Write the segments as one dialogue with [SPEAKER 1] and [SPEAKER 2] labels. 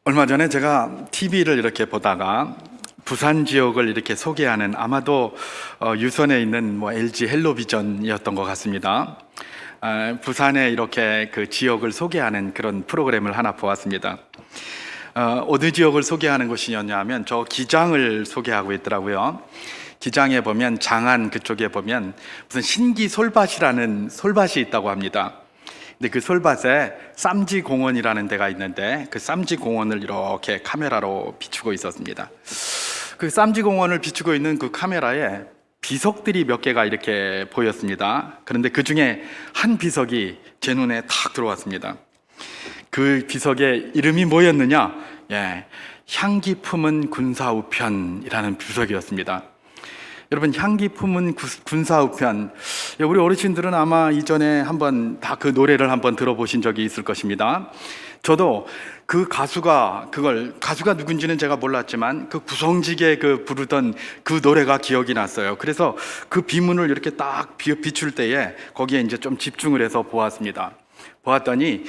[SPEAKER 1] 얼마 전에 제가 TV를 이렇게 보다가 부산 지역을 이렇게 소개하는, 아마도 유선에 있는 LG 헬로비전이었던 것 같습니다. 부산에 이렇게 그 지역을 소개하는 그런 프로그램을 하나 보았습니다. 어느 지역을 소개하는 것이었냐 하면 저 기장을 소개하고 있더라고요. 기장에 보면 장안 그쪽에 보면 무슨 신기 솔밭이라는 솔밭이 있다고 합니다. 근데 그 솔밭에 쌈지 공원이라는 데가 있는데 그 쌈지 공원을 이렇게 카메라로 비추고 있었습니다. 그 쌈지 공원을 비추고 있는 그 카메라에 비석들이 몇 개가 이렇게 보였습니다. 그런데 그 중에 한 비석이 제 눈에 탁 들어왔습니다. 그 비석의 이름이 뭐였느냐? 향기 품은 군사우편이라는 비석이었습니다. 여러분, 향기 품은 군사우편, 우리 어르신들은 아마 이전에 한번 다 그 노래를 한번 들어보신 적이 있을 것입니다. 저도 그 가수가 누군지는 제가 몰랐지만 그 구성지게 부르던 그 노래가 기억이 났어요. 그래서 그 비문을 이렇게 딱 비출 때에 거기에 이제 좀 집중을 해서 보았더니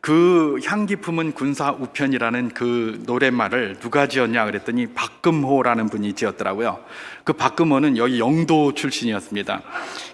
[SPEAKER 1] 그 향기 품은 군사우편이라는 그 노랫말을 누가 지었냐 그랬더니 박금호라는 분이 지었더라고요. 그 박금호는 여기 영도 출신이었습니다.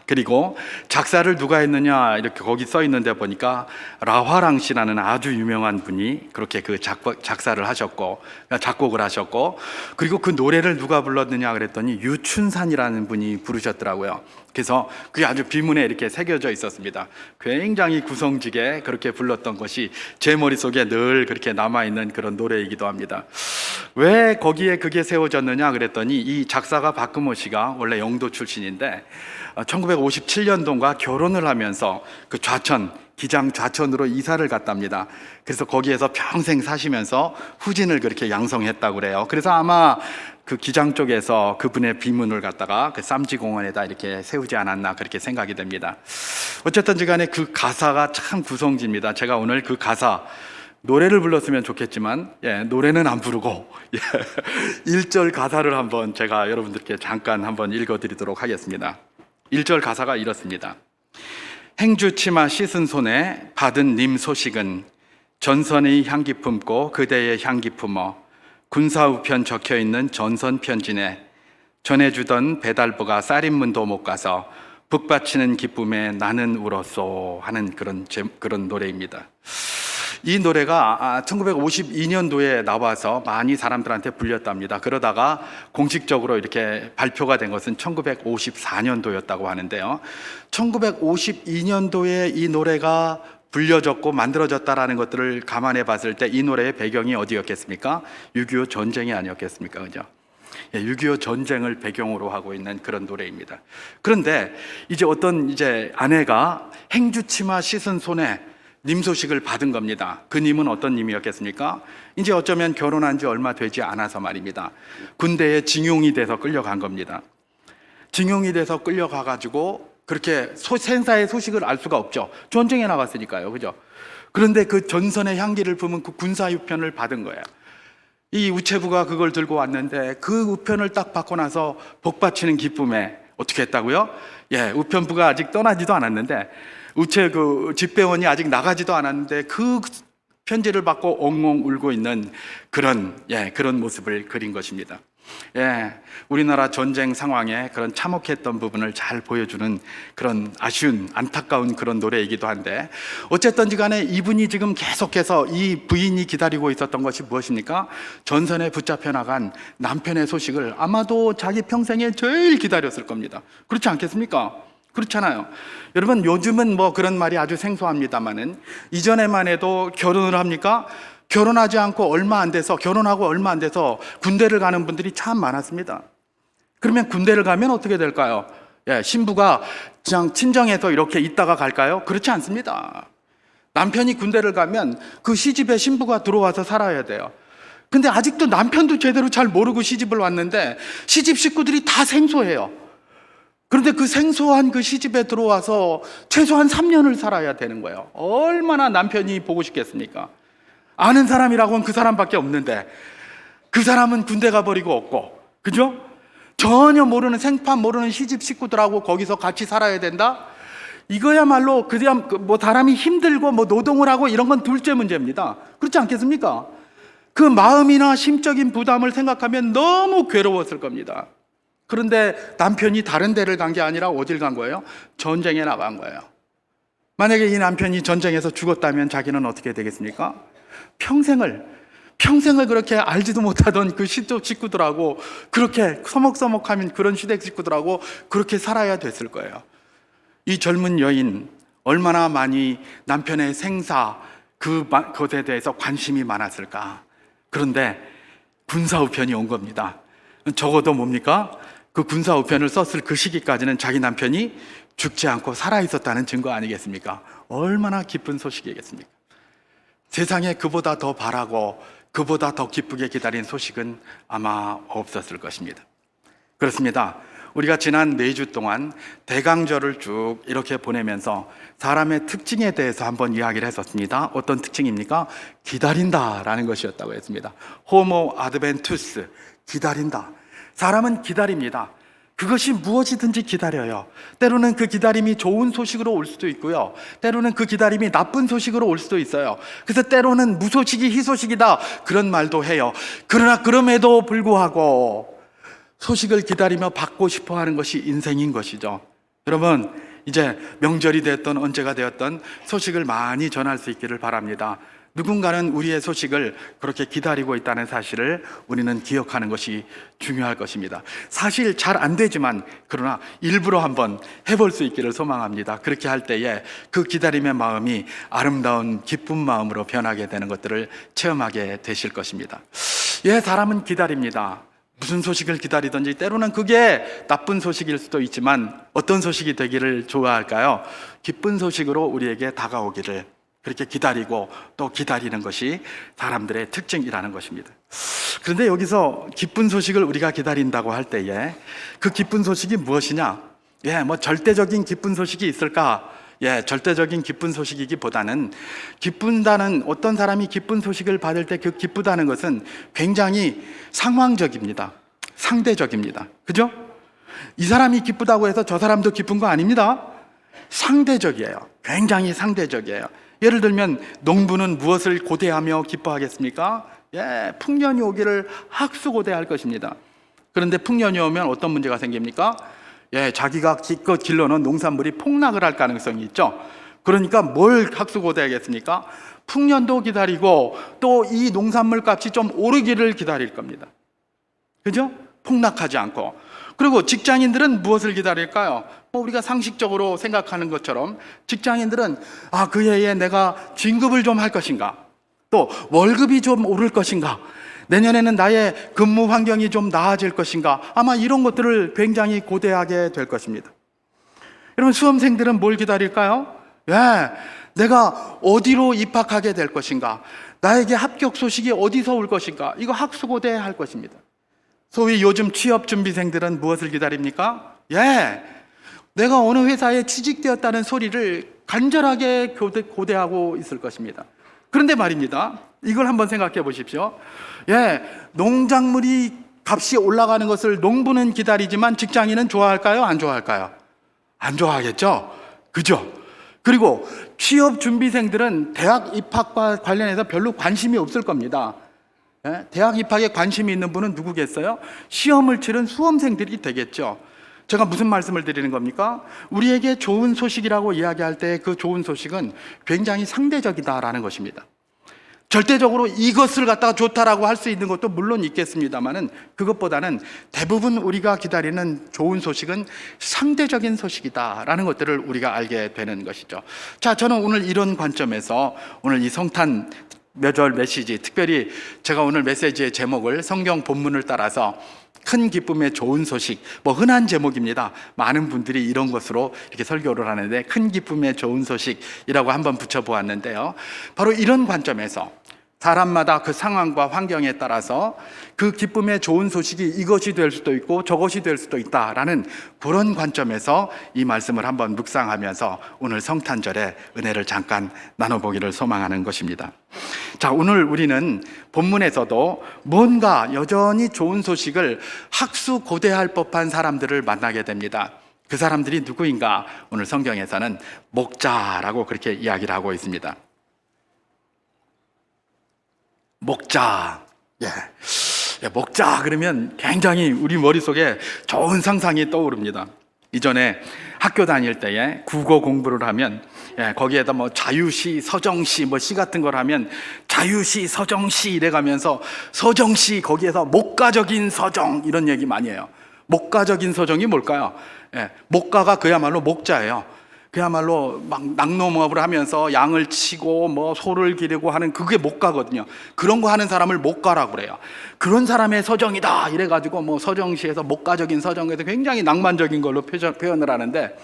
[SPEAKER 1] 그리고 작사를 누가 했느냐 이렇게 거기 써 있는데 보니까 라화랑 씨라는 아주 유명한 분이 그렇게 그 작사를 하셨고 작곡을 하셨고, 그리고 그 노래를 누가 불렀느냐 그랬더니 유춘산이라는 분이 부르셨더라고요. 그래서 그게 아주 비문에 이렇게 새겨져 있었습니다. 굉장히 구성지게 그렇게 불렀던 것이 제 머릿속에 늘 그렇게 남아있는 그런 노래이기도 합니다. 왜 거기에 그게 세워졌느냐 그랬더니 이 작사가 박금호 씨가 원래 영도 출신인데 1957년도인가 결혼을 하면서 그 기장 좌천으로 이사를 갔답니다. 그래서 거기에서 평생 사시면서 후진을 그렇게 양성했다고 그래요. 그래서 아마 그 기장 쪽에서 그분의 비문을 갖다가 그 쌈지공원에다 이렇게 세우지 않았나 그렇게 생각이 됩니다. 어쨌든지 간에 그 가사가 참 구성지입니다. 제가 오늘 그 가사, 노래를 불렀으면 좋겠지만 노래는 안 부르고 1절 가사를 한번 제가 여러분들께 잠깐 한번 읽어드리도록 하겠습니다. 1절 가사가 이렇습니다. 행주치마 씻은 손에 받은 님 소식은 전선의 향기 품고 그대의 향기 품어 군사우편 적혀있는 전선 편지네. 전해주던 배달부가 쌀인문도 못 가서 북받치는 기쁨에 나는 울었소 하는 그런 노래입니다. 이 노래가 1952년도에 나와서 많이 사람들한테 불렸답니다. 그러다가 공식적으로 이렇게 발표가 된 것은 1954년도였다고 하는데요. 1952년도에 이 노래가 불려졌고 만들어졌다라는 것들을 감안해 봤을 때 이 노래의 배경이 어디였겠습니까? 6.25 전쟁이 아니었겠습니까? 그죠? 6.25 전쟁을 배경으로 하고 있는 그런 노래입니다. 그런데 어떤 아내가 행주치마 씻은 손에 님 소식을 받은 겁니다. 그 님은 어떤 님이었겠습니까? 이제 어쩌면 결혼한 지 얼마 되지 않아서 말입니다. 군대에 징용이 돼서 끌려간 겁니다. 징용이 돼서 끌려가가지고 그렇게 생사의 소식을 알 수가 없죠. 전쟁에 나갔으니까요. 그죠? 그런데 그 전선의 향기를 품은 그 군사우편을 받은 거예요. 이 우체부가 그걸 들고 왔는데 그 우편을 딱 받고 나서 복받치는 기쁨에 어떻게 했다고요? 우편부가 아직 떠나지도 않았는데 집배원이 아직 나가지도 않았는데 그 편지를 받고 엉엉 울고 있는 그런 모습을 그린 것입니다. 우리나라 전쟁 상황에 그런 참혹했던 부분을 잘 보여주는 그런 아쉬운 안타까운 그런 노래이기도 한데, 어쨌든지 간에 이분이 지금 계속해서 이 부인이 기다리고 있었던 것이 무엇입니까? 전선에 붙잡혀 나간 남편의 소식을 아마도 자기 평생에 제일 기다렸을 겁니다. 그렇지 않겠습니까? 그렇잖아요. 여러분, 요즘은 그런 말이 아주 생소합니다만은 이전에만 해도 결혼을 합니까? 결혼하고 얼마 안 돼서 군대를 가는 분들이 참 많았습니다. 그러면 군대를 가면 어떻게 될까요? 신부가 그냥 친정에서 이렇게 있다가 갈까요? 그렇지 않습니다. 남편이 군대를 가면 그 시집에 신부가 들어와서 살아야 돼요. 근데 아직도 남편도 제대로 잘 모르고 시집을 왔는데 시집 식구들이 다 생소해요. 그런데 그 생소한 그 시집에 들어와서 최소한 3년을 살아야 되는 거예요. 얼마나 남편이 보고 싶겠습니까? 아는 사람이라고는 그 사람밖에 없는데 그 사람은 군대 가버리고 없고, 그죠? 전혀 모르는, 생판 모르는 시집 식구들하고 거기서 같이 살아야 된다? 이거야말로 그냥 사람이 힘들고 노동을 하고 이런 건 둘째 문제입니다. 그렇지 않겠습니까? 그 마음이나 심적인 부담을 생각하면 너무 괴로웠을 겁니다. 그런데 남편이 다른 데를 간 게 아니라 어딜 간 거예요? 전쟁에 나간 거예요. 만약에 이 남편이 전쟁에서 죽었다면 자기는 어떻게 되겠습니까? 평생을 그렇게 알지도 못하던 그 시댁 식구들하고 그렇게 서먹서먹하면 그런 시댁 식구들하고 그렇게 살아야 됐을 거예요. 이 젊은 여인 얼마나 많이 남편의 생사 그것에 대해서 관심이 많았을까. 그런데 군사우편이 온 겁니다. 적어도 뭡니까? 그 군사우편을 썼을 그 시기까지는 자기 남편이 죽지 않고 살아있었다는 증거 아니겠습니까? 얼마나 기쁜 소식이겠습니까? 세상에 그보다 더 바라고 그보다 더 기쁘게 기다린 소식은 아마 없었을 것입니다. 그렇습니다. 우리가 지난 4주 동안 대강절을 쭉 이렇게 보내면서 사람의 특징에 대해서 한번 이야기를 했었습니다. 어떤 특징입니까? 기다린다라는 것이었다고 했습니다. 호모 아드벤투스, 기다린다. 사람은 기다립니다. 그것이 무엇이든지 기다려요. 때로는 그 기다림이 좋은 소식으로 올 수도 있고요. 때로는 그 기다림이 나쁜 소식으로 올 수도 있어요. 그래서 때로는 무소식이 희소식이다 그런 말도 해요. 그러나 그럼에도 불구하고 소식을 기다리며 받고 싶어 하는 것이 인생인 것이죠. 여러분, 이제 명절이 됐던 언제가 되었던 소식을 많이 전할 수 있기를 바랍니다. 누군가는 우리의 소식을 그렇게 기다리고 있다는 사실을 우리는 기억하는 것이 중요할 것입니다. 사실 잘 안 되지만 그러나 일부러 한번 해볼 수 있기를 소망합니다. 그렇게 할 때에 그 기다림의 마음이 아름다운 기쁜 마음으로 변하게 되는 것들을 체험하게 되실 것입니다. 예, 사람은 기다립니다. 무슨 소식을 기다리든지 때로는 그게 나쁜 소식일 수도 있지만 어떤 소식이 되기를 좋아할까요? 기쁜 소식으로 우리에게 다가오기를 그렇게 기다리고 또 기다리는 것이 사람들의 특징이라는 것입니다. 그런데 여기서 기쁜 소식을 우리가 기다린다고 할 때에 그 기쁜 소식이 무엇이냐? 예, 뭐 절대적인 기쁜 소식이 있을까? 예, 절대적인 기쁜 소식이기보다는 기쁜다는 어떤 사람이 기쁜 소식을 받을 때 그 기쁘다는 것은 굉장히 상황적입니다. 상대적입니다. 그죠? 이 사람이 기쁘다고 해서 저 사람도 기쁜 거 아닙니다. 상대적이에요. 굉장히 상대적이에요. 예를 들면 농부는 무엇을 고대하며 기뻐하겠습니까? 예, 풍년이 오기를 학수고대할 것입니다. 그런데 풍년이 오면 어떤 문제가 생깁니까? 예, 자기가 기껏 길러놓은 농산물이 폭락을 할 가능성이 있죠. 그러니까 뭘 학수고대하겠습니까? 풍년도 기다리고 또 이 농산물 값이 좀 오르기를 기다릴 겁니다. 그죠? 폭락하지 않고. 그리고 직장인들은 무엇을 기다릴까요? 우리가 상식적으로 생각하는 것처럼 직장인들은 그 해에 내가 진급을 좀 할 것인가, 또 월급이 좀 오를 것인가, 내년에는 나의 근무 환경이 좀 나아질 것인가, 아마 이런 것들을 굉장히 고대하게 될 것입니다. 여러분, 수험생들은 뭘 기다릴까요? 예, 내가 어디로 입학하게 될 것인가, 나에게 합격 소식이 어디서 올 것인가, 이거 학수고대할 것입니다. 소위 요즘 취업준비생들은 무엇을 기다립니까? 예, 내가 어느 회사에 취직되었다는 소리를 간절하게 고대하고 있을 것입니다. 그런데 말입니다, 이걸 한번 생각해 보십시오. 예, 농작물이 값이 올라가는 것을 농부는 기다리지만 직장인은 좋아할까요? 안 좋아할까요? 안 좋아하겠죠? 그죠? 그리고 취업준비생들은 대학 입학과 관련해서 별로 관심이 없을 겁니다. 예? 대학 입학에 관심이 있는 분은 누구겠어요? 시험을 치른 수험생들이 되겠죠. 제가 무슨 말씀을 드리는 겁니까? 우리에게 좋은 소식이라고 이야기할 때 그 좋은 소식은 굉장히 상대적이다라는 것입니다. 절대적으로 이것을 갖다가 좋다라고 할 수 있는 것도 물론 있겠습니다만은 그것보다는 대부분 우리가 기다리는 좋은 소식은 상대적인 소식이다라는 것들을 우리가 알게 되는 것이죠. 자, 저는 오늘 이런 관점에서 오늘 이 성탄 명절 메시지, 특별히 제가 오늘 메시지의 제목을 성경 본문을 따라서 큰 기쁨의 좋은 소식, 흔한 제목입니다. 많은 분들이 이런 것으로 이렇게 설교를 하는데 큰 기쁨의 좋은 소식이라고 한번 붙여보았는데요. 바로 이런 관점에서 사람마다 그 상황과 환경에 따라서 그 기쁨의 좋은 소식이 이것이 될 수도 있고 저것이 될 수도 있다라는 그런 관점에서 이 말씀을 한번 묵상하면서 오늘 성탄절에 은혜를 잠깐 나눠보기를 소망하는 것입니다. 자, 오늘 우리는 본문에서도 뭔가 여전히 좋은 소식을 학수고대할 법한 사람들을 만나게 됩니다. 그 사람들이 누구인가? 오늘 성경에서는 목자라고 그렇게 이야기를 하고 있습니다. 목자. 목자 그러면 굉장히 우리 머릿속에 좋은 상상이 떠오릅니다. 이전에 학교 다닐 때에 국어 공부를 하면 거기에다 뭐 자유시, 서정시 뭐 시 같은 걸 하면 자유시, 서정시 이래가면서 서정시 거기에서 목가적인 서정 이런 얘기 많이 해요. 목가적인 서정이 뭘까요? 목가가 그야말로 목자예요. 그야말로 막 낙농업을 하면서 양을 치고 뭐 소를 기르고 하는 그게 목가거든요. 그런 거 하는 사람을 목가라고 그래요. 그런 사람의 서정이다 이래가지고 뭐 서정시에서 목가적인 서정에서 굉장히 낭만적인 걸로 표현을 하는데,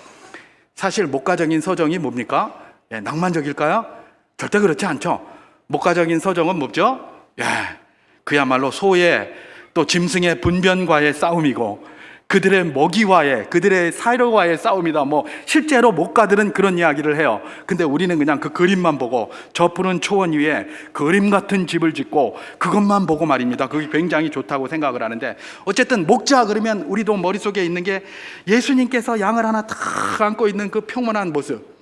[SPEAKER 1] 사실 목가적인 서정이 뭡니까? 낭만적일까요? 절대 그렇지 않죠. 목가적인 서정은 뭐죠? 그야말로 소의 또 짐승의 분변과의 싸움이고 그들의 먹이와의, 그들의 사료와의 싸움이다. 뭐 실제로 목가들은 그런 이야기를 해요. 근데 우리는 그냥 그 그림만 보고 저 푸른 초원 위에 그림 같은 집을 짓고 그것만 보고 말입니다. 그게 굉장히 좋다고 생각을 하는데, 어쨌든 목자 그러면 우리도 머릿속에 있는 게 예수님께서 양을 하나 탁 안고 있는 그 평온한 모습,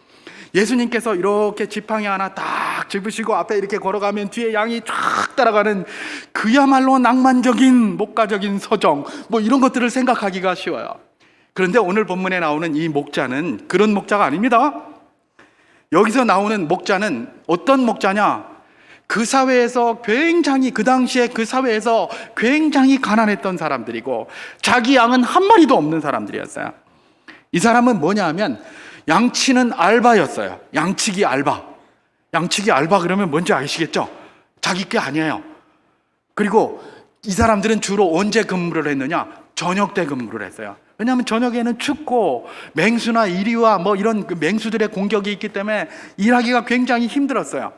[SPEAKER 1] 예수님께서 이렇게 지팡이 하나 딱 짚으시고 앞에 이렇게 걸어가면 뒤에 양이 쫙 따라가는 그야말로 낭만적인 목가적인 서정, 뭐 이런 것들을 생각하기가 쉬워요. 그런데 오늘 본문에 나오는 이 목자는 그런 목자가 아닙니다. 여기서 나오는 목자는 어떤 목자냐? 그 사회에서 굉장히, 그 당시에 그 사회에서 굉장히 가난했던 사람들이고 자기 양은 한 마리도 없는 사람들이었어요. 이 사람은 뭐냐 하면 양치는 알바였어요. 양치기 알바. 양치기 알바 그러면 뭔지 아시겠죠? 자기 게 아니에요. 그리고 이 사람들은 주로 언제 근무를 했느냐? 저녁 때 근무를 했어요. 왜냐하면 저녁에는 춥고 맹수나 이리와 뭐 이런 그 맹수들의 공격이 있기 때문에 일하기가 굉장히 힘들었어요.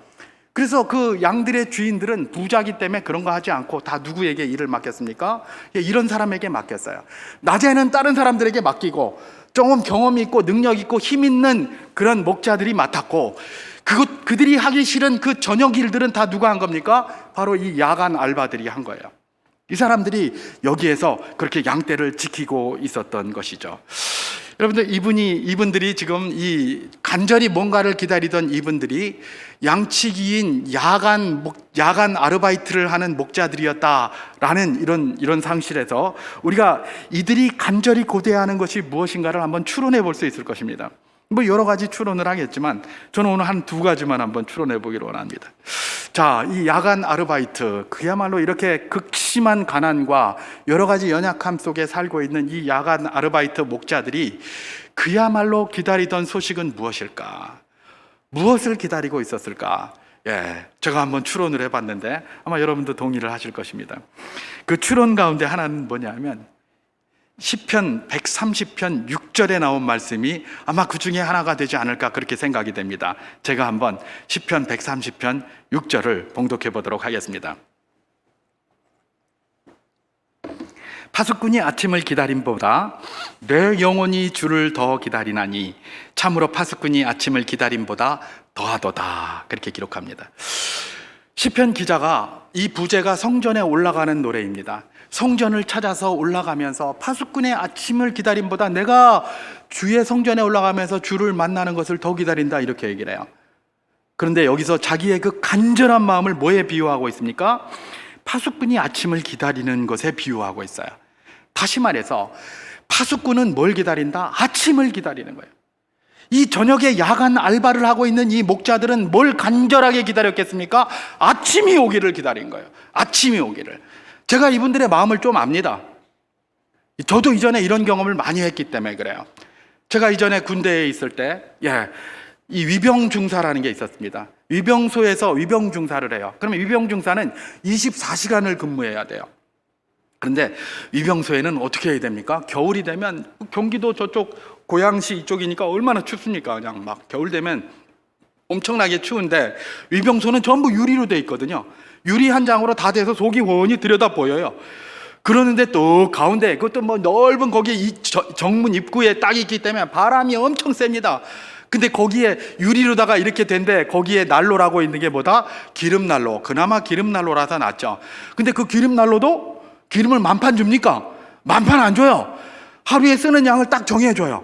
[SPEAKER 1] 그래서 그 양들의 주인들은 부자기 때문에 그런 거 하지 않고 다 누구에게 일을 맡겼습니까? 이런 사람에게 맡겼어요. 낮에는 다른 사람들에게 맡기고 조금 경험이 있고 능력 있고 힘 있는 그런 목자들이 맡았고, 그들이 하기 싫은 그 저녁 일들은 다 누가 한 겁니까? 바로 이 야간 알바들이 한 거예요. 이 사람들이 여기에서 그렇게 양떼를 지키고 있었던 것이죠. 여러분들, 이분들이 지금 이 간절히 뭔가를 기다리던 이분들이 양치기인 야간 아르바이트를 하는 목자들이었다라는 이런 상실에서 우리가 이들이 간절히 고대하는 것이 무엇인가를 한번 추론해 볼 수 있을 것입니다. 뭐 여러 가지 추론을 하겠지만 저는 오늘 한 두 가지만 한번 추론해 보기로 원합니다. 자, 이 야간 아르바이트, 그야말로 이렇게 극심한 가난과 여러 가지 연약함 속에 살고 있는 이 야간 아르바이트 목자들이 그야말로 기다리던 소식은 무엇일까? 무엇을 기다리고 있었을까? 제가 한번 추론을 해봤는데 아마 여러분도 동의를 하실 것입니다. 그 추론 가운데 하나는 뭐냐면 시편 130편 6절에 나온 말씀이 아마 그 중에 하나가 되지 않을까 그렇게 생각이 됩니다. 제가 한번 시편 130편 6절을 봉독해 보도록 하겠습니다. 파수꾼이 아침을 기다림보다 내 영혼이 주를 더 기다리나니 참으로 파수꾼이 아침을 기다림보다 더하도다, 그렇게 기록합니다. 시편 기자가 이 부제가 성전에 올라가는 노래입니다. 성전을 찾아서 올라가면서 파수꾼의 아침을 기다림보다 내가 주의 성전에 올라가면서 주를 만나는 것을 더 기다린다, 이렇게 얘기를 해요. 그런데 여기서 자기의 그 간절한 마음을 뭐에 비유하고 있습니까? 파수꾼이 아침을 기다리는 것에 비유하고 있어요. 다시 말해서 파수꾼은 뭘 기다린다? 아침을 기다리는 거예요. 이 저녁에 야간 알바를 하고 있는 이 목자들은 뭘 간절하게 기다렸겠습니까? 아침이 오기를 기다린 거예요. 아침이 오기를. 제가 이분들의 마음을 좀 압니다. 저도 이전에 이런 경험을 많이 했기 때문에 그래요. 제가 이전에 군대에 있을 때 이 위병중사라는 게 있었습니다. 위병소에서 위병중사를 해요. 그러면 위병중사는 24시간을 근무해야 돼요. 그런데 위병소에는 어떻게 해야 됩니까? 겨울이 되면 경기도 저쪽 고양시 이쪽이니까 얼마나 춥습니까? 그냥 막 겨울 되면 엄청나게 추운데 위병소는 전부 유리로 돼 있거든요. 유리 한 장으로 다 돼서 속이 훤히 들여다 보여요. 그러는데 또 가운데 그것도 뭐 넓은 거기 정문 입구에 딱 있기 때문에 바람이 엄청 셉니다. 근데 거기에 유리로다가 이렇게 된데 거기에 난로라고 있는 게 뭐다? 기름난로. 그나마 기름난로라서 낫죠. 근데 그 기름난로도 기름을 만판 줍니까? 만판 안 줘요. 하루에 쓰는 양을 딱 정해줘요.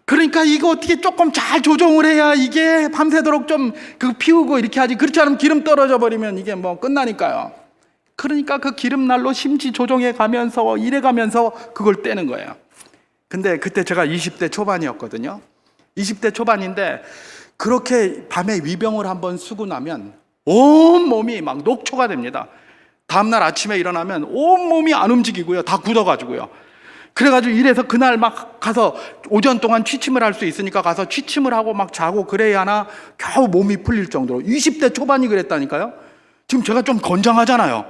[SPEAKER 1] 그러니까 이거 어떻게 조금 잘 조정을 해야 이게 밤새도록 좀 그 피우고 이렇게 하지. 그렇지 않으면 기름 떨어져 버리면 이게 뭐 끝나니까요. 그러니까 그 기름날로 심지 조정해 가면서 이래 가면서 그걸 떼는 거예요. 근데 그때 제가 20대 초반이었거든요. 20대 초반인데 그렇게 밤에 위병을 한번 쓰고 나면 온 몸이 막 녹초가 됩니다. 다음날 아침에 일어나면 온 몸이 안 움직이고요. 다 굳어가지고요. 그래가지고 이래서 그날 막 가서 오전 동안 취침을 할 수 있으니까 가서 취침을 하고 막 자고 그래야 하나 겨우 몸이 풀릴 정도로 20대 초반이 그랬다니까요. 지금 제가 좀 건장하잖아요.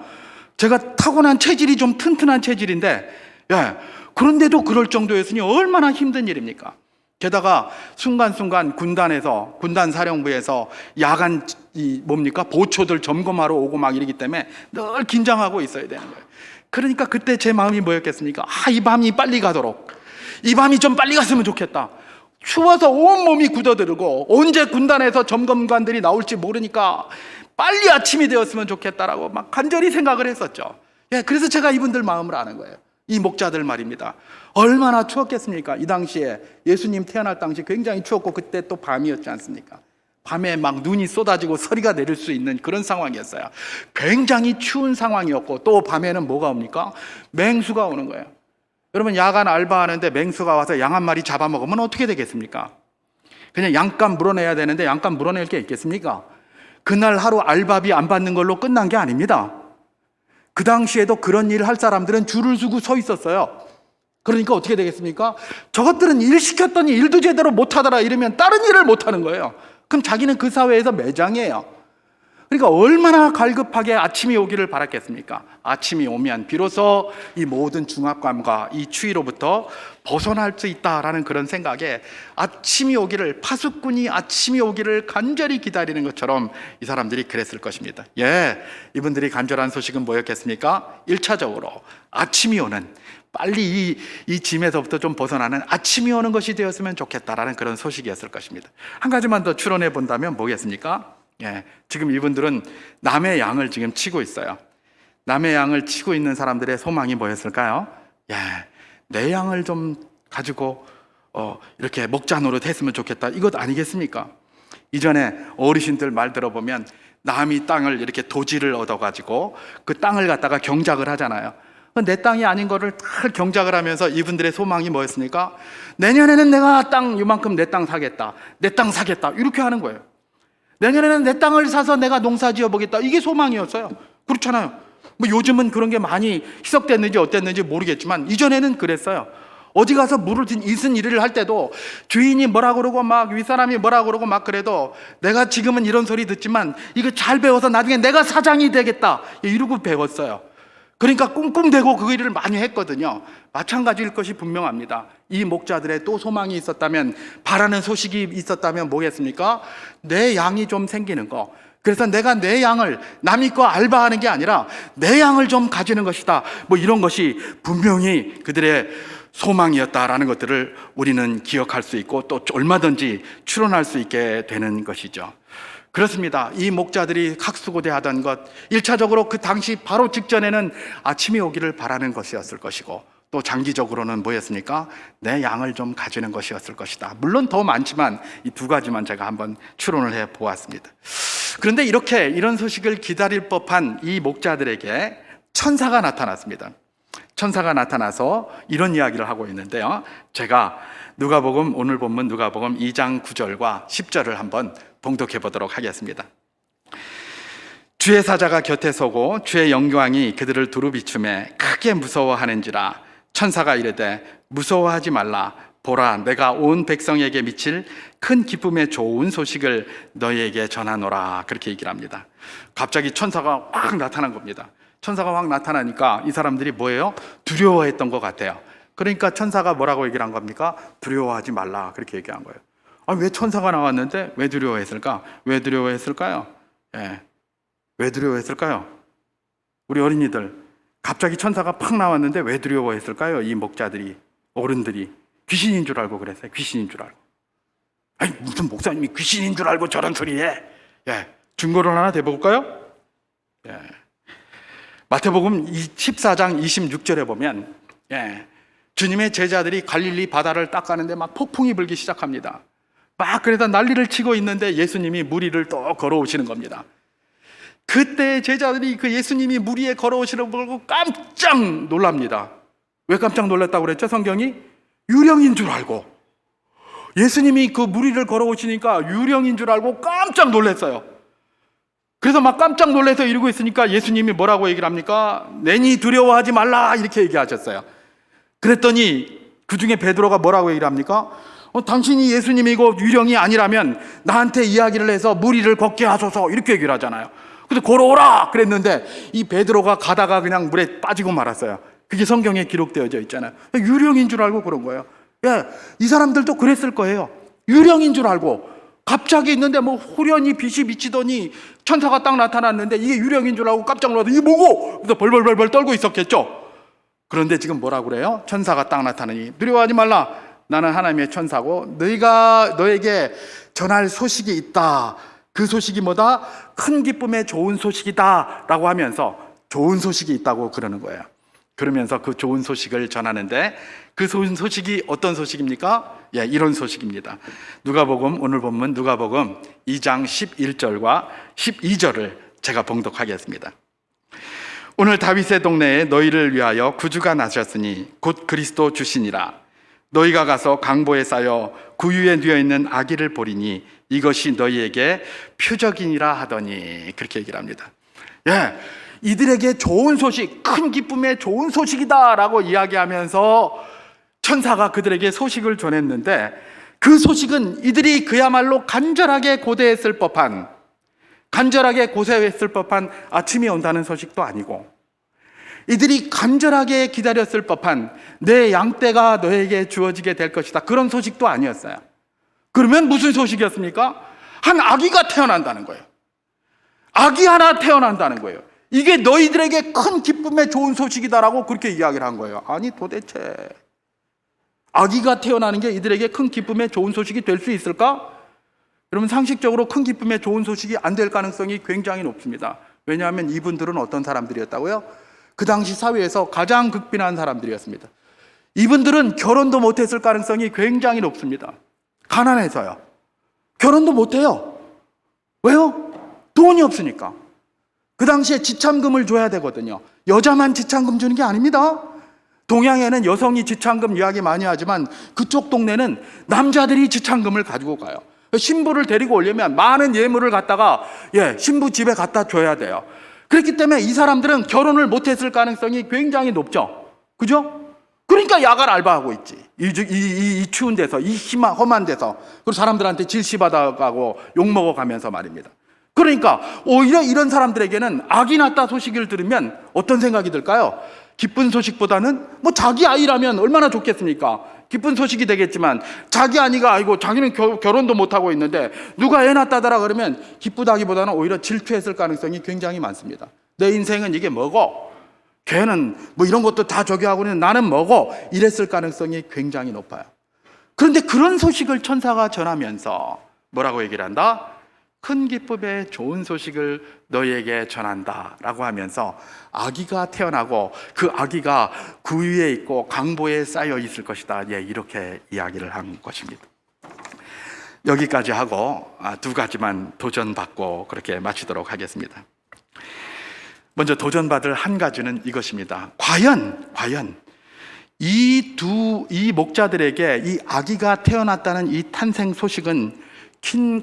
[SPEAKER 1] 제가 타고난 체질이 좀 튼튼한 체질인데, 예, 그런데도 그럴 정도였으니 얼마나 힘든 일입니까? 게다가 순간순간 군단 사령부에서 야간 보초들 점검하러 오고 막 이러기 때문에 늘 긴장하고 있어야 되는 거예요. 그러니까 그때 제 마음이 뭐였겠습니까? 이 밤이 빨리 가도록, 이 밤이 좀 빨리 갔으면 좋겠다. 추워서 온몸이 굳어들고 언제 군단에서 점검관들이 나올지 모르니까 빨리 아침이 되었으면 좋겠다라고 막 간절히 생각을 했었죠. 예, 그래서 제가 이분들 마음을 아는 거예요. 이 목자들 말입니다. 얼마나 추웠겠습니까? 이 당시에 예수님 태어날 당시 굉장히 추웠고 그때 또 밤이었지 않습니까? 밤에 막 눈이 쏟아지고 서리가 내릴 수 있는 그런 상황이었어요. 굉장히 추운 상황이었고 또 밤에는 뭐가 옵니까? 맹수가 오는 거예요. 여러분, 야간 알바하는데 맹수가 와서 양 한 마리 잡아먹으면 어떻게 되겠습니까? 그냥 양값 물어내야 되는데 양값 물어낼 게 있겠습니까? 그날 하루 알바비 안 받는 걸로 끝난 게 아닙니다. 그 당시에도 그런 일을 할 사람들은 줄을 서고 서 있었어요. 그러니까 어떻게 되겠습니까? 저것들은 일 시켰더니 일도 제대로 못하더라 이러면 다른 일을 못하는 거예요. 그럼 자기는 그 사회에서 매장이에요. 그러니까 얼마나 갈급하게 아침이 오기를 바랐겠습니까? 아침이 오면 비로소 이 모든 중압감과 이 추위로부터 벗어날 수 있다라는 그런 생각에 아침이 오기를, 파수꾼이 아침이 오기를 간절히 기다리는 것처럼 이 사람들이 그랬을 것입니다. 예, 이분들이 간절한 소식은 뭐였겠습니까? 1차적으로 아침이 오는, 빨리 이 짐에서부터 좀 벗어나는 아침이 오는 것이 되었으면 좋겠다라는 그런 소식이었을 것입니다. 한 가지만 더 추론해 본다면 뭐겠습니까? 예, 지금 이분들은 남의 양을 지금 치고 있어요. 남의 양을 치고 있는 사람들의 소망이 뭐였을까요? 예, 내 양을 좀 가지고 이렇게 목자 노릇 했으면 좋겠다, 이것 아니겠습니까? 이전에 어르신들 말 들어보면 남이 땅을 이렇게 도지를 얻어가지고 그 땅을 갖다가 경작을 하잖아요. 내 땅이 아닌 거를 다 경작을 하면서 이분들의 소망이 뭐였습니까? 내년에는 내가 땅 이만큼 내 땅 사겠다, 내 땅 사겠다, 이렇게 하는 거예요. 내년에는 내 땅을 사서 내가 농사 지어보겠다, 이게 소망이었어요. 그렇잖아요. 뭐 요즘은 그런 게 많이 희석됐는지 어땠는지 모르겠지만 이전에는 그랬어요. 어디 가서 물을 이슨 일을 할 때도 주인이 뭐라 그러고 막 윗사람이 뭐라 그러고 막 그래도 내가 지금은 이런 소리 듣지만 이거 잘 배워서 나중에 내가 사장이 되겠다, 이러고 배웠어요. 그러니까 꿍꿍대고 그 일을 많이 했거든요. 마찬가지일 것이 분명합니다. 이 목자들의 또 소망이 있었다면, 바라는 소식이 있었다면 뭐겠습니까? 내 양이 좀 생기는 거. 그래서 내가 내 양을 남이 거 알바하는 게 아니라 내 양을 좀 가지는 것이다, 뭐 이런 것이 분명히 그들의 소망이었다라는 것들을 우리는 기억할 수 있고 또 얼마든지 추론할 수 있게 되는 것이죠. 그렇습니다. 이 목자들이 학수고대하던 것, 1차적으로 그 당시 바로 직전에는 아침이 오기를 바라는 것이었을 것이고, 또 장기적으로는 뭐였습니까? 내 양을 좀 가지는 것이었을 것이다. 물론 더 많지만 이 두 가지만 제가 한번 추론을 해 보았습니다. 그런데 이런 소식을 기다릴 법한 이 목자들에게 천사가 나타났습니다. 천사가 나타나서 이런 이야기를 하고 있는데요, 제가 오늘 본문 누가복음 2장 9절과 10절을 한번 봉독해 보도록 하겠습니다. 주의 사자가 곁에 서고 주의 영광이 그들을 두루 비추매 크게 무서워하는지라. 천사가 이르되 무서워하지 말라. 보라, 내가 온 백성에게 미칠 큰 기쁨의 좋은 소식을 너희에게 전하노라. 그렇게 얘기를 합니다. 갑자기 천사가 확 나타난 겁니다. 천사가 확 나타나니까 이 사람들이 뭐예요? 두려워했던 것 같아요. 그러니까 천사가 뭐라고 얘기를 한 겁니까? 두려워하지 말라, 그렇게 얘기한 거예요. 왜 천사가 나왔는데 왜 두려워했을까? 왜 두려워했을까요? 예, 왜 두려워했을까요? 우리 어린이들, 갑자기 천사가 팍 나왔는데 왜 두려워했을까요? 이 목자들이, 어른들이 귀신인 줄 알고 그랬어요. 귀신인 줄 알고. 무슨 목사님이 귀신인 줄 알고 저런 소리 해? 예, 증거를 하나 대볼까요? 예, 마태복음 14장 26절에 보면, 예, 주님의 제자들이 갈릴리 바다를 닦아는데 막 폭풍이 불기 시작합니다. 막 그래서 난리를 치고 있는데 예수님이 물 위를 또 걸어오시는 겁니다. 그때 제자들이 그 예수님이 물 위에 걸어오시는 걸 보고 깜짝 놀랍니다. 왜 깜짝 놀랐다고 그랬죠? 성경이 유령인 줄 알고, 예수님이 그 물 위를 걸어오시니까 유령인 줄 알고 깜짝 놀랐어요. 그래서 막 깜짝 놀라서 이러고 있으니까 예수님이 뭐라고 얘기를 합니까? 내니 두려워하지 말라 이렇게 얘기하셨어요. 그랬더니 그 중에 베드로가 뭐라고 얘기를 합니까? 당신이 예수님이고 유령이 아니라면 나한테 이야기를 해서 물 위를 걷게 하소서 이렇게 얘기를 하잖아요. 그래서 걸어오라 그랬는데 이 베드로가 가다가 그냥 물에 빠지고 말았어요. 그게 성경에 기록되어져 있잖아요. 유령인 줄 알고 그런 거예요. 예, 이 사람들도 그랬을 거예요. 유령인 줄 알고 갑자기 있는데 뭐 후련히 빛이 비치더니 천사가 딱 나타났는데 이게 유령인 줄 알고 깜짝 놀라서 이게 뭐고? 그래서 벌벌벌벌 떨고 있었겠죠. 그런데 지금 뭐라고 그래요? 천사가 딱 나타나니 두려워하지 말라. 나는 하나님의 천사고 너희가 너에게 전할 소식이 있다. 그 소식이 뭐다? 큰 기쁨의 좋은 소식이다 라고 하면서 좋은 소식이 있다고 그러는 거예요. 그러면서 그 좋은 소식을 전하는데 그 좋은 소식이 어떤 소식입니까? 예, 이런 소식입니다. 누가복음, 오늘 본문 누가복음 2장 11절과 12절을 제가 봉독하겠습니다. 오늘 다윗의 동네에 너희를 위하여 구주가 나셨으니 곧 그리스도 주시니라. 너희가 가서 강보에 쌓여 구유에 누워있는 아기를 보리니 이것이 너희에게 표적이니라 하더니 그렇게 얘기를 합니다. 예, 이들에게 좋은 소식, 큰 기쁨의 좋은 소식이다 라고 이야기하면서 천사가 그들에게 소식을 전했는데 그 소식은 이들이 그야말로 간절하게 고대했을 법한, 간절하게 고생했을 법한 아침이 온다는 소식도 아니고 이들이 간절하게 기다렸을 법한 내 양떼가 너에게 주어지게 될 것이다 그런 소식도 아니었어요. 그러면 무슨 소식이었습니까? 한 아기가 태어난다는 거예요. 아기 하나 태어난다는 거예요. 이게 너희들에게 큰 기쁨의 좋은 소식이다라고 그렇게 이야기를 한 거예요. 아니 도대체 아기가 태어나는 게 이들에게 큰 기쁨의 좋은 소식이 될 수 있을까? 여러분 상식적으로 큰 기쁨의 좋은 소식이 안 될 가능성이 굉장히 높습니다. 왜냐하면 이분들은 어떤 사람들이었다고요? 그 당시 사회에서 가장 극빈한 사람들이었습니다. 이분들은 결혼도 못했을 가능성이 굉장히 높습니다. 가난해서요. 결혼도 못해요. 왜요? 돈이 없으니까. 그 당시에 지참금을 줘야 되거든요. 여자만 지참금 주는 게 아닙니다. 동양에는 여성이 지참금 이야기 많이 하지만 그쪽 동네는 남자들이 지참금을 가지고 가요. 신부를 데리고 오려면 많은 예물을 갖다가 신부 집에 갖다 줘야 돼요. 그렇기 때문에 이 사람들은 결혼을 못했을 가능성이 굉장히 높죠. 그죠? 그러니까 야간 알바하고 있지. 이 추운 데서, 이 험한 데서. 그리고 사람들한테 질시받아가고 욕먹어가면서 말입니다. 그러니까 오히려 이런 사람들에게는 아기 낳았다 소식을 들으면 어떤 생각이 들까요? 기쁜 소식보다는 뭐 자기 아이라면 얼마나 좋겠습니까? 기쁜 소식이 되겠지만 자기 아이가 아니고 자기는 결혼도 못하고 있는데 누가 애 낳았다더라 그러면 기쁘다기보다는 오히려 질투했을 가능성이 굉장히 많습니다. 내 인생은 이게 뭐고 걔는 뭐 이런 것도 다 저기 하고 있는 나는 뭐고 이랬을 가능성이 굉장히 높아요. 그런데 그런 소식을 천사가 전하면서 뭐라고 얘기를 한다? 큰 기쁨의 좋은 소식을 너희에게 전한다 라고 하면서 아기가 태어나고 그 아기가 구유에 있고 강보에 쌓여 있을 것이다. 이렇게 이야기를 한 것입니다. 여기까지 하고 두 가지만 도전받고 그렇게 마치도록 하겠습니다. 먼저 도전받을 한 가지는 이것입니다. 과연 이 목자들에게 이 아기가 태어났다는 이 탄생 소식은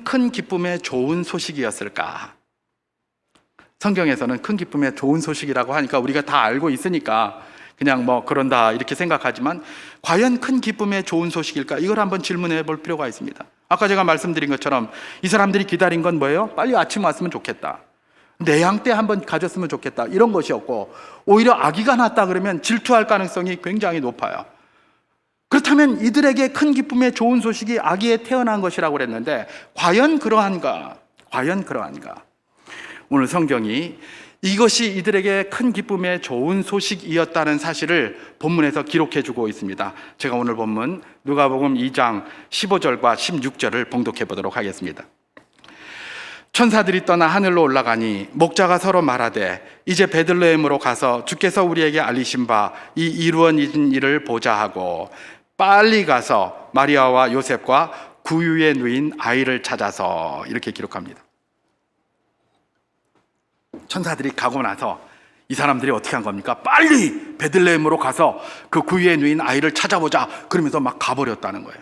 [SPEAKER 1] 큰 기쁨의 좋은 소식이었을까? 성경에서는 큰 기쁨의 좋은 소식이라고 하니까 우리가 다 알고 있으니까 그냥 뭐 그런다 이렇게 생각하지만 과연 큰 기쁨의 좋은 소식일까? 이걸 한번 질문해 볼 필요가 있습니다. 아까 제가 말씀드린 것처럼 이 사람들이 기다린 건 뭐예요? 빨리 아침 왔으면 좋겠다. 내 양떼 한번 가졌으면 좋겠다. 이런 것이었고 오히려 아기가 낳았다 그러면 질투할 가능성이 굉장히 높아요. 그렇다면 이들에게 큰 기쁨의 좋은 소식이 아기에 태어난 것이라고 그랬는데 과연 그러한가? 오늘 성경이 이것이 이들에게 큰 기쁨의 좋은 소식이었다는 사실을 본문에서 기록해 주고 있습니다. 제가 오늘 본문 누가복음 2장 15절과 16절을 봉독해 보도록 하겠습니다. 천사들이 떠나 하늘로 올라가니 목자가 서로 말하되 이제 베들레헴으로 가서 주께서 우리에게 알리신 바 이 이루어진 일을 보자 하고 빨리 가서 마리아와 요셉과 구유에 누인 아이를 찾아서, 이렇게 기록합니다. 천사들이 가고 나서 이 사람들이 어떻게 한 겁니까? 빨리 베들레헴으로 가서 그 구유에 누인 아이를 찾아보자, 그러면서 막 가버렸다는 거예요.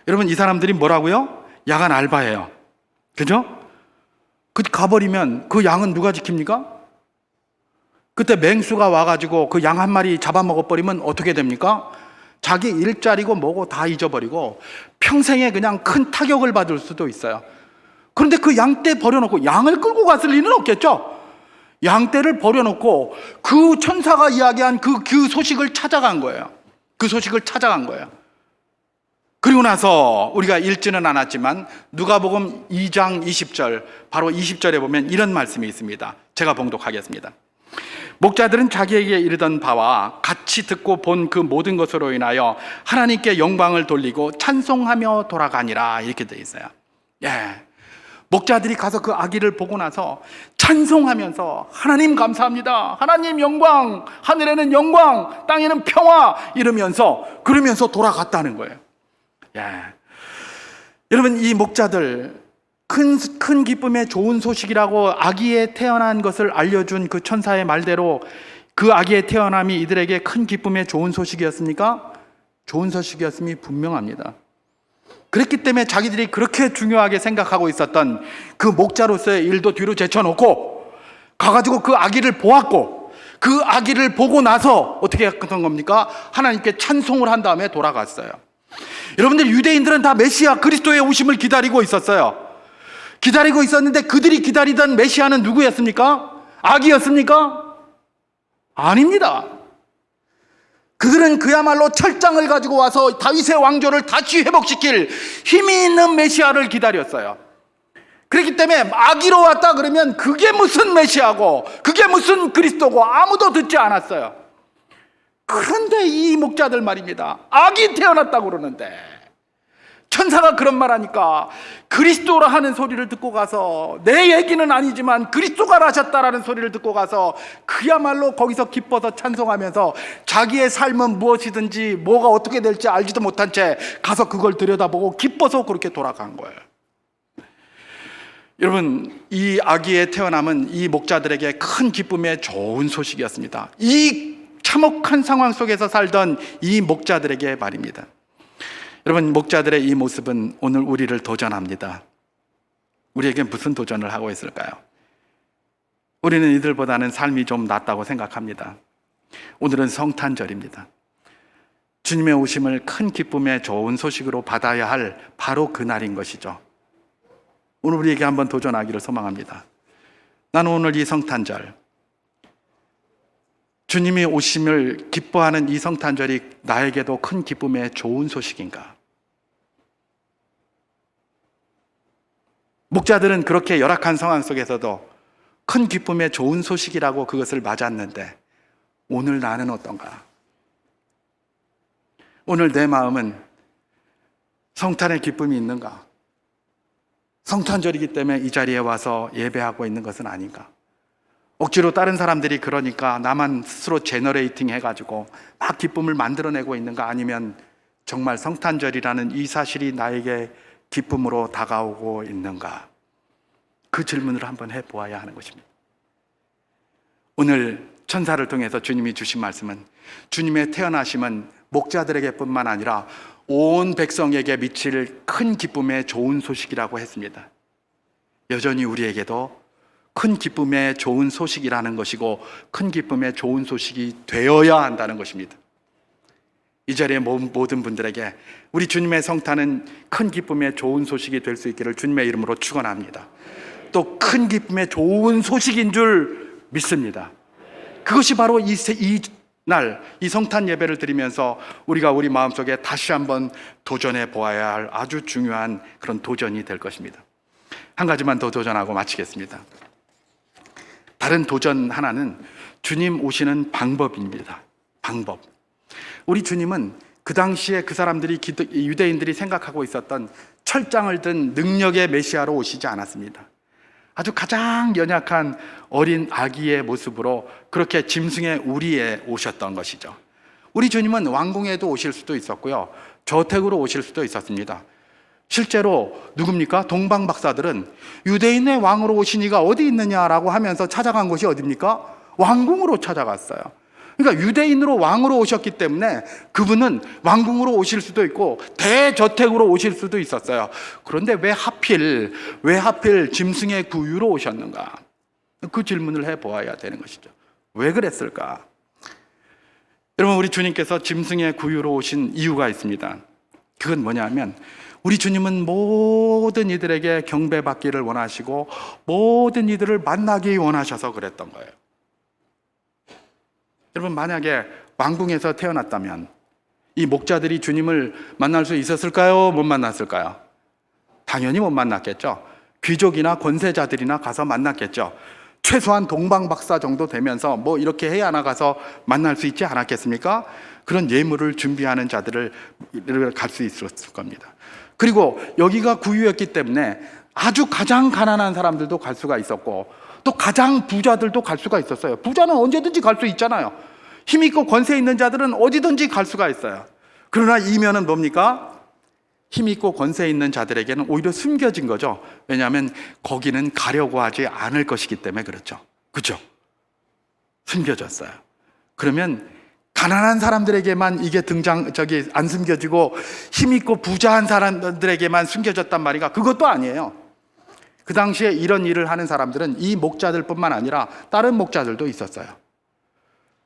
[SPEAKER 1] 여러분, 이 사람들이 뭐라고요? 야간 알바예요. 그죠? 가버리면 그 양은 누가 지킵니까? 그때 맹수가 와가지고 그 양 한 마리 잡아먹어버리면 어떻게 됩니까? 자기 일자리고 뭐고 다 잊어버리고 평생에 그냥 큰 타격을 받을 수도 있어요. 그런데 그 양떼 버려놓고 양을 끌고 갔을 리는 없겠죠? 양떼를 버려놓고 그 천사가 이야기한 그 소식을 찾아간 거예요. 그 소식을 찾아간 거예요. 그리고 나서 우리가 읽지는 않았지만 누가복음 2장 20절, 바로 20절에 보면 이런 말씀이 있습니다. 제가 봉독하겠습니다. 목자들은 자기에게 이르던 바와 같이 듣고 본 그 모든 것으로 인하여 하나님께 영광을 돌리고 찬송하며 돌아가니라, 이렇게 되어 있어요. 목자들이 가서 그 아기를 보고 나서 찬송하면서 하나님 감사합니다, 하나님 영광, 하늘에는 영광, 땅에는 평화, 그러면서 돌아갔다는 거예요. 여러분, 이 목자들 큰 기쁨의 좋은 소식이라고 아기의 태어난 것을 알려준 그 천사의 말대로 그 아기의 태어남이 이들에게 큰 기쁨의 좋은 소식이었습니까? 좋은 소식이었음이 분명합니다. 그랬기 때문에 자기들이 그렇게 중요하게 생각하고 있었던 그 목자로서의 일도 뒤로 제쳐놓고 가가지고 그 아기를 보았고, 그 아기를 보고 나서 어떻게 했던 겁니까? 하나님께 찬송을 한 다음에 돌아갔어요. 여러분들, 유대인들은 다 메시아 그리스도의 오심을 기다리고 있었어요. 기다리고 있었는데 그들이 기다리던 메시아는 누구였습니까? 아기였습니까? 아닙니다. 그들은 그야말로 철장을 가지고 와서 다윗의 왕조를 다시 회복시킬 힘이 있는 메시아를 기다렸어요. 그렇기 때문에 아기로 왔다 그러면 그게 무슨 메시아고 그게 무슨 그리스도고 아무도 듣지 않았어요. 그런데 이 목자들 말입니다. 아기 태어났다고 그러는데 천사가 그런 말 하니까 그리스도라 하는 소리를 듣고 가서, 내 얘기는 아니지만 그리스도가 나셨다라는 소리를 듣고 가서 그야말로 거기서 기뻐서 찬송하면서 자기의 삶은 무엇이든지 뭐가 어떻게 될지 알지도 못한 채 가서 그걸 들여다보고 기뻐서 그렇게 돌아간 거예요. 여러분, 이 아기의 태어남은 이 목자들에게 큰 기쁨의 좋은 소식이었습니다. 이 참혹한 상황 속에서 살던 이 목자들에게 말입니다. 여러분, 목자들의 이 모습은 오늘 우리를 도전합니다. 우리에게 무슨 도전을 하고 있을까요? 우리는 이들보다는 삶이 좀 낫다고 생각합니다. 오늘은 성탄절입니다. 주님의 오심을 큰 기쁨의 좋은 소식으로 받아야 할 바로 그날인 것이죠. 오늘 우리에게 한번 도전하기를 소망합니다. 나는 오늘 이 성탄절, 주님이 오심을 기뻐하는 이 성탄절이 나에게도 큰 기쁨의 좋은 소식인가? 목자들은 그렇게 열악한 상황 속에서도 큰 기쁨의 좋은 소식이라고 그것을 맞았는데 오늘 나는 어떤가? 오늘 내 마음은 성탄의 기쁨이 있는가? 성탄절이기 때문에 이 자리에 와서 예배하고 있는 것은 아닌가? 억지로 다른 사람들이 그러니까 나만 스스로 제너레이팅 해가지고 막 기쁨을 만들어내고 있는가? 아니면 정말 성탄절이라는 이 사실이 나에게 기쁨으로 다가오고 있는가? 그 질문을 한번 해보아야 하는 것입니다. 오늘 천사를 통해서 주님이 주신 말씀은, 주님의 태어나심은 목자들에게 뿐만 아니라 온 백성에게 미칠 큰 기쁨의 좋은 소식이라고 했습니다. 여전히 우리에게도 큰 기쁨의 좋은 소식이라는 것이고 큰 기쁨의 좋은 소식이 되어야 한다는 것입니다. 이 자리에 모든 분들에게 우리 주님의 성탄은 큰 기쁨의 좋은 소식이 될 수 있기를 주님의 이름으로 축원합니다. 또 큰 기쁨의 좋은 소식인 줄 믿습니다. 그것이 바로 이 성탄 예배를 드리면서 우리가 우리 마음속에 다시 한번 도전해 보아야 할 아주 중요한 그런 도전이 될 것입니다. 한 가지만 더 도전하고 마치겠습니다. 다른 도전 하나는 주님 오시는 방법입니다. 방법. 우리 주님은 그 당시에 그 사람들이 유대인들이 생각하고 있었던 철장을 든 능력의 메시아로 오시지 않았습니다. 아주 가장 연약한 어린 아기의 모습으로 그렇게 짐승의 우리에 오셨던 것이죠. 우리 주님은 왕궁에도 오실 수도 있었고요, 저택으로 오실 수도 있었습니다. 실제로 누굽니까? 동방 박사들은 유대인의 왕으로 오신 이가 어디 있느냐라고 하면서 찾아간 곳이 어디입니까? 왕궁으로 찾아갔어요. 그러니까 유대인으로 왕으로 오셨기 때문에 그분은 왕궁으로 오실 수도 있고 대저택으로 오실 수도 있었어요. 그런데 왜 하필 짐승의 구유로 오셨는가? 그 질문을 해보아야 되는 것이죠. 왜 그랬을까? 여러분, 우리 주님께서 짐승의 구유로 오신 이유가 있습니다. 그건 뭐냐면 우리 주님은 모든 이들에게 경배받기를 원하시고 모든 이들을 만나기 원하셔서 그랬던 거예요. 여러분, 만약에 왕궁에서 태어났다면 이 목자들이 주님을 만날 수 있었을까요? 못 만났을까요? 당연히 못 만났겠죠. 귀족이나 권세자들이나 가서 만났겠죠. 최소한 동방박사 정도 되면서 뭐 이렇게 해야 나가서 만날 수 있지 않았겠습니까? 그런 예물을 준비하는 자들을 갈 수 있었을 겁니다. 그리고 여기가 구유였기 때문에 아주 가장 가난한 사람들도 갈 수가 있었고 또 가장 부자들도 갈 수가 있었어요. 부자는 언제든지 갈 수 있잖아요. 힘 있고 권세 있는 자들은 어디든지 갈 수가 있어요. 그러나 이면은 뭡니까? 힘 있고 권세 있는 자들에게는 오히려 숨겨진 거죠. 왜냐하면 거기는 가려고 하지 않을 것이기 때문에 그렇죠. 그렇죠? 숨겨졌어요. 그러면 가난한 사람들에게만 이게 안 숨겨지고 힘 있고 부자한 사람들에게만 숨겨졌단 말인가? 그것도 아니에요. 그 당시에 이런 일을 하는 사람들은 이 목자들뿐만 아니라 다른 목자들도 있었어요.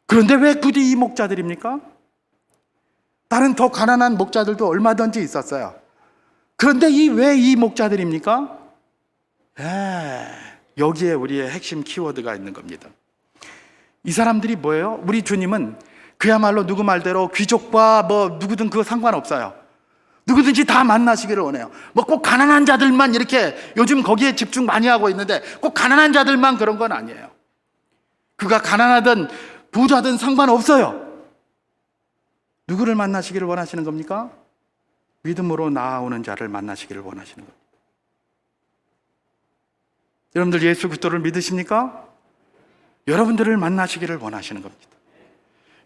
[SPEAKER 1] 그런데 왜 굳이 이 목자들입니까? 다른 더 가난한 목자들도 얼마든지 있었어요. 그런데 왜 이 목자들입니까? 여기에 우리의 핵심 키워드가 있는 겁니다. 이 사람들이 뭐예요? 우리 주님은 그야말로 누구 말대로 귀족과 뭐 누구든 그거 상관없어요. 누구든지 다 만나시기를 원해요. 뭐 꼭 가난한 자들만 이렇게 요즘 거기에 집중 많이 하고 있는데 꼭 가난한 자들만 그런 건 아니에요. 그가 가난하든 부자든 상관없어요. 누구를 만나시기를 원하시는 겁니까? 믿음으로 나아오는 자를 만나시기를 원하시는 겁니다. 여러분들 예수 그리스도를 믿으십니까? 여러분들을 만나시기를 원하시는 겁니다.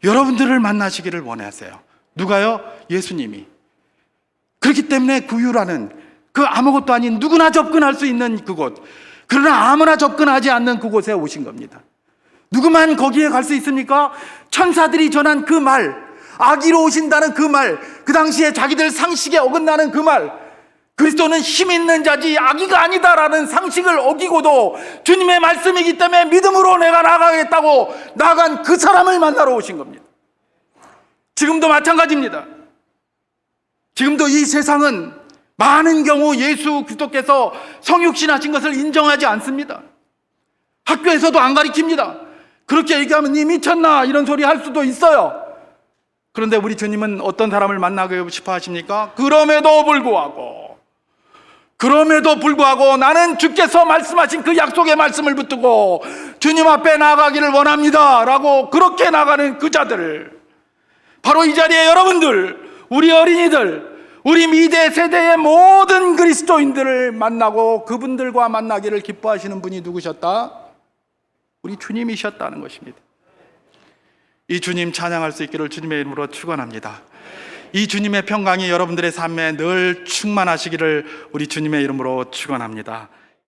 [SPEAKER 1] 여러분들을 만나시기를 원하세요. 누가요? 예수님이. 그렇기 때문에 구유라는 그 아무것도 아닌 누구나 접근할 수 있는 그곳, 그러나 아무나 접근하지 않는 그곳에 오신 겁니다. 누구만 거기에 갈 수 있습니까? 천사들이 전한 그 말, 아기로 오신다는 그 말, 그 당시에 자기들 상식에 어긋나는 그 말, 그리스도는 힘 있는 자지 아기가 아니다라는 상식을 어기고도 주님의 말씀이기 때문에 믿음으로 내가 나가겠다고 나간 그 사람을 만나러 오신 겁니다. 지금도 마찬가지입니다. 지금도 이 세상은 많은 경우 예수 그리스도께서 성육신하신 것을 인정하지 않습니다. 학교에서도 안 가르칩니다. 그렇게 얘기하면 니 미쳤나 이런 소리 할 수도 있어요. 그런데 우리 주님은 어떤 사람을 만나고 싶어 하십니까? 그럼에도 불구하고 나는 주께서 말씀하신 그 약속의 말씀을 붙들고 주님 앞에 나가기를 원합니다 라고 그렇게 나가는 그 자들, 바로 이 자리에 여러분들, 우리 어린이들, 우리 미래 세대의 모든 그리스도인들을 만나고 그분들과 만나기를 기뻐하시는 분이 누구셨다? 우리 주님이셨다는 것입니다. 이 주님 찬양할 수 있기를 주님의 이름으로 축원합니다. 이 주님의 평강이 여러분들의 삶에 늘 충만하시기를 우리 주님의 이름으로 축원합니다.